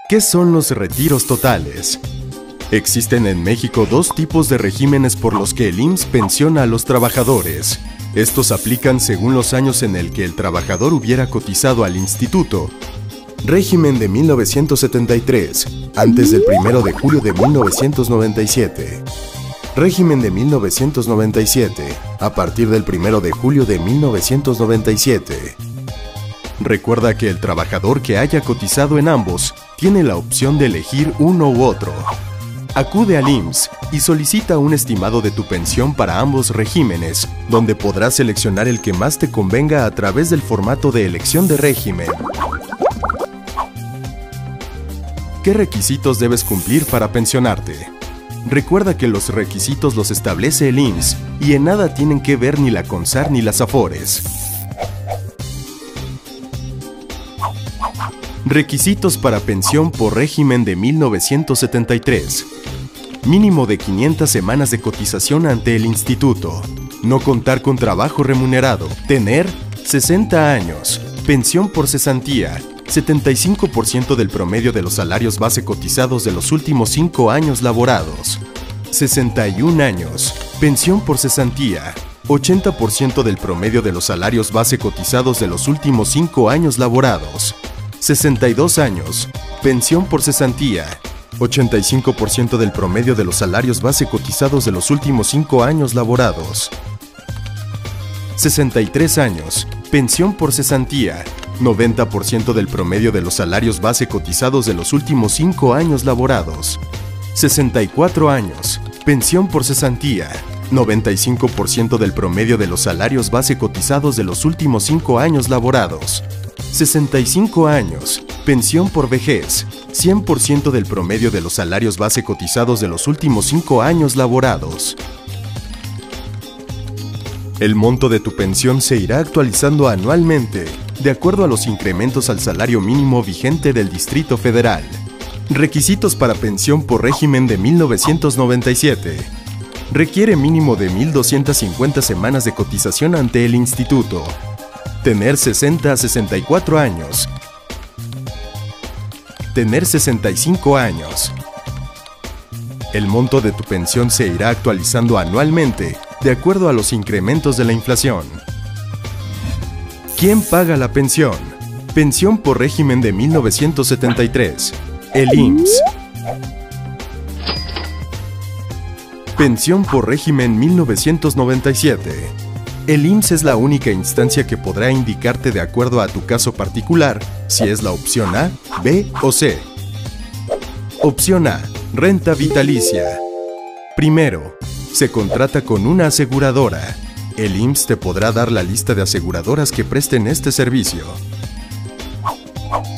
¿Qué son los retiros totales? Existen en México dos tipos de regímenes por los que el IMSS pensiona a los trabajadores. Estos aplican según los años en el que el trabajador hubiera cotizado al instituto. Régimen de 1973, antes del 1 de julio de 1997. Régimen de 1997, a partir del 1 de julio de 1997. Recuerda que el trabajador que haya cotizado en ambos tiene la opción de elegir uno u otro. Acude al IMSS y solicita un estimado de tu pensión para ambos regímenes, donde podrás seleccionar el que más te convenga a través del formato de elección de régimen. ¿Qué requisitos debes cumplir para pensionarte? Recuerda que los requisitos los establece el IMSS y en nada tienen que ver ni la CONSAR ni las AFORES. Requisitos para pensión por régimen de 1973. Mínimo de 500 semanas de cotización ante el instituto. No contar con trabajo remunerado. Tener 60 años. Pensión por cesantía. 75% del promedio de los salarios base cotizados de los últimos 5 años laborados. 61 años. Pensión por cesantía. 80% del promedio de los salarios base cotizados de los últimos 5 años laborados. 62 años. Pensión por cesantía. 85% del promedio de los salarios base cotizados de los últimos 5 años laborados. 63 años. Pensión por cesantía. 90% del promedio de los salarios base cotizados de los últimos 5 años laborados. 64 años. Pensión por cesantía. 95% del promedio de los salarios base cotizados de los últimos 5 años laborados. 65 años. Pensión por vejez. 100% del promedio de los salarios base cotizados de los últimos 5 años laborados. El monto de tu pensión se irá actualizando anualmente, de acuerdo a los incrementos al salario mínimo vigente del Distrito Federal. Requisitos para pensión por régimen de 1997. Requiere mínimo de 1,250 semanas de cotización ante el instituto. Tener 60 a 64 años. Tener 65 años. El monto de tu pensión se irá actualizando anualmente, de acuerdo a los incrementos de la inflación. ¿Quién paga la pensión? Pensión por régimen de 1973. El IMSS. Pensión por régimen 1997. El IMSS es la única instancia que podrá indicarte de acuerdo a tu caso particular si es la opción A, B o C. Opción A. Renta vitalicia. Primero, se contrata con una aseguradora. El IMSS te podrá dar la lista de aseguradoras que presten este servicio.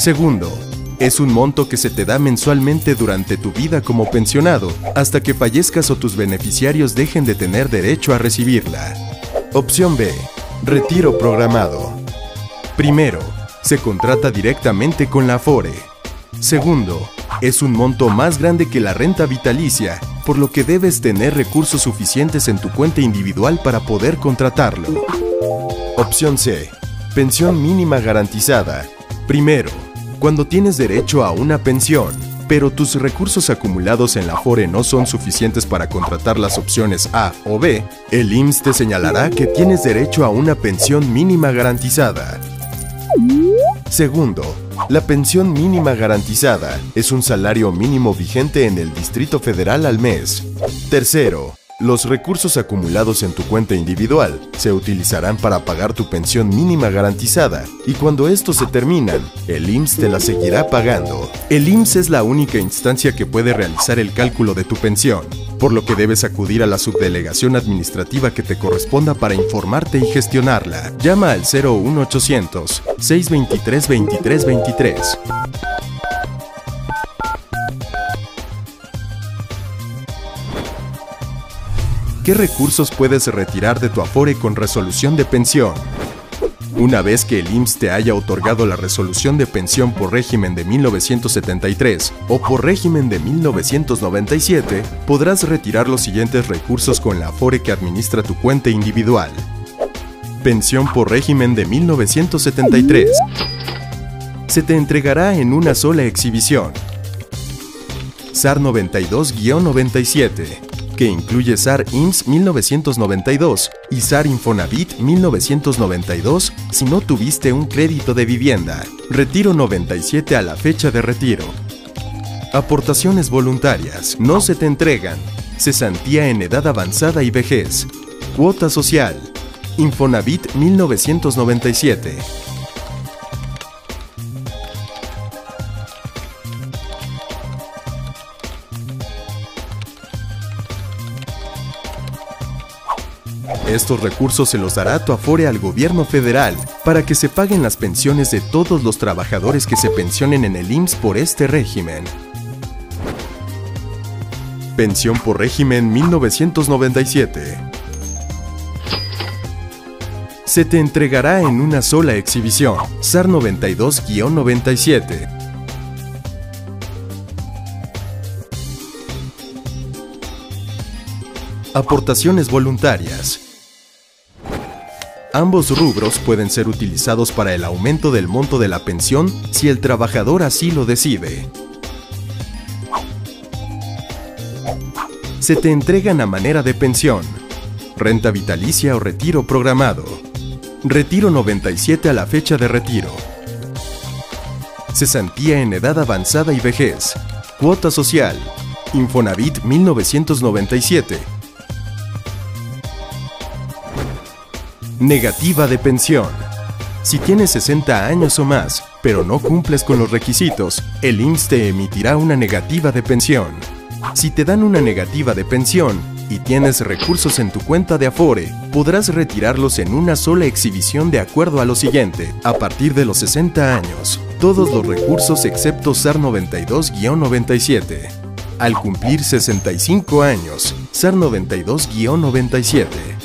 Segundo, es un monto que se te da mensualmente durante tu vida como pensionado, hasta que fallezcas o tus beneficiarios dejen de tener derecho a recibirla. Opción B. Retiro programado. Primero, se contrata directamente con la AFORE. Segundo, es un monto más grande que la renta vitalicia, por lo que debes tener recursos suficientes en tu cuenta individual para poder contratarlo. Opción C. Pensión mínima garantizada. Primero, cuando tienes derecho a una pensión, pero tus recursos acumulados en la AFORE no son suficientes para contratar las opciones A o B, el IMSS te señalará que tienes derecho a una pensión mínima garantizada. Segundo, la pensión mínima garantizada es un salario mínimo vigente en el Distrito Federal al mes. Tercero, los recursos acumulados en tu cuenta individual se utilizarán para pagar tu pensión mínima garantizada y cuando estos se terminan, el IMSS te la seguirá pagando. El IMSS es la única instancia que puede realizar el cálculo de tu pensión, por lo que debes acudir a la subdelegación administrativa que te corresponda para informarte y gestionarla. Llama al 01800 623 2323. ¿Qué recursos puedes retirar de tu AFORE con resolución de pensión? Una vez que el IMSS te haya otorgado la resolución de pensión por régimen de 1973 o por régimen de 1997, podrás retirar los siguientes recursos con la AFORE que administra tu cuenta individual. Pensión por régimen de 1973. Se te entregará en una sola exhibición. SAR 92-97, que incluye SAR IMSS 1992 y SAR Infonavit 1992 si no tuviste un crédito de vivienda. Retiro 97 a la fecha de retiro. Aportaciones voluntarias no se te entregan. Cesantía en edad avanzada y vejez. Cuota social. Infonavit 1997. Estos recursos se los dará tu Afore al gobierno federal para que se paguen las pensiones de todos los trabajadores que se pensionen en el IMSS por este régimen. Pensión por régimen 1997. Se te entregará en una sola exhibición, SAR 92-97. Aportaciones voluntarias. Ambos rubros pueden ser utilizados para el aumento del monto de la pensión si el trabajador así lo decide. Se te entregan a manera de pensión, renta vitalicia o retiro programado. Retiro 97 a la fecha de retiro. Cesantía en edad avanzada y vejez. Cuota social. Infonavit 1997. Negativa de pensión. Si tienes 60 años o más, pero no cumples con los requisitos, el IMSS te emitirá una negativa de pensión. Si te dan una negativa de pensión y tienes recursos en tu cuenta de Afore, podrás retirarlos en una sola exhibición de acuerdo a lo siguiente. A partir de los 60 años, todos los recursos excepto SAR 92-97. Al cumplir 65 años, SAR 92-97.